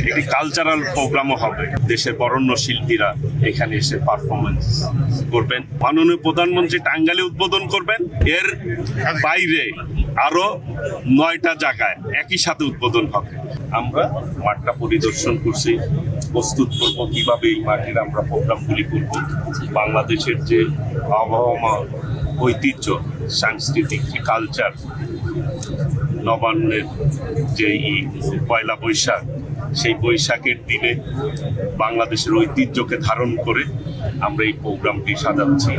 একটি কালচারাল প্রোগ্রামও হবে। দেশের বরেণ্য শিল্পীরা এখানে এসে পারফরমেন্স করবেন। মাননীয় প্রধানমন্ত্রী টাঙ্গাইলে উদ্বোধন করবেন। এর বাইরে আরো 9টা জায়গায় একই সাথে উদ্বোধন হবে। আমরা মাঠটা পরিদর্শন করছি, প্রস্তুত করব কিভাবে এই মাঠের আমরা প্রোগ্রামগুলি করব। বাংলাদেশের যে আবহাওয়া, ঐতিহ্য, সাংস্কৃতিক কালচার, নবান্নের যে পয়লা বৈশাখ, সেই বৈশাখের দিনে বাংলাদেশের ঐতিহ্যকে ধারণ করে আমরা এই প্রোগ্রামটি সাজাচ্ছি।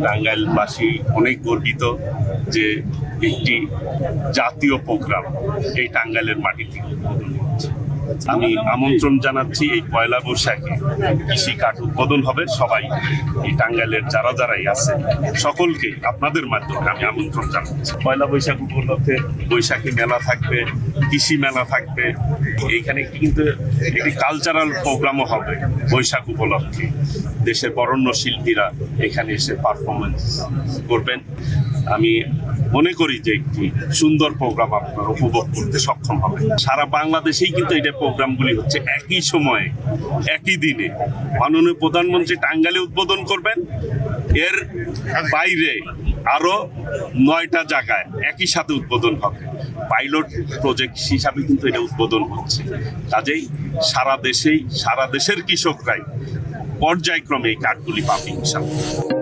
টাঙ্গাইলবাসী অনেক গর্বিত যে একটি জাতীয় প্রোগ্রাম এই টাঙ্গাইলের মাটি থেকে উদ্বোধন হচ্ছে। আমি আমন্ত্রণ জানাচ্ছি এই পয়লা বৈশাখে কৃষি কাঠ উদ্বোধন হবে। সবাই এই টাঙ্গাইলের যারাই আছে সকলকে আপনাদের মাধ্যমে আমি আমন্ত্রণ জানাচ্ছি। পয়লা বৈশাখ উপলক্ষে বৈশাখী মেলা থাকবে, কৃষি মেলা থাকবে। এইখানে কিন্তু একটি কালচারাল প্রোগ্রামও হবে বৈশাখ উপলক্ষে। দেশের বরেণ্য শিল্পীরা এখানে এসে পারফরমেন্স করবেন। আমি মনে করি যে একটি সুন্দর প্রোগ্রাম আপনারা উপভোগ করতে সক্ষম হবে। সারা বাংলাদেশেই কিন্তু এটা প্রোগ্রামগুলি হচ্ছে একই সময়ে, একই দিনে। মাননীয় প্রধানমন্ত্রী টাঙ্গাইলে উদ্বোধন করবেন। এর বাইরে আরো 9টা জায়গায় একই সাথে উদ্বোধন হবে। পাইলট প্রজেক্ট হিসাবে কিন্তু এটা উদ্বোধন হচ্ছে। কাজেই সারা দেশের কৃষকরাই পর্যায়ক্রমে এই কাঠগুলি পাবে ইনশাআল্লাহ।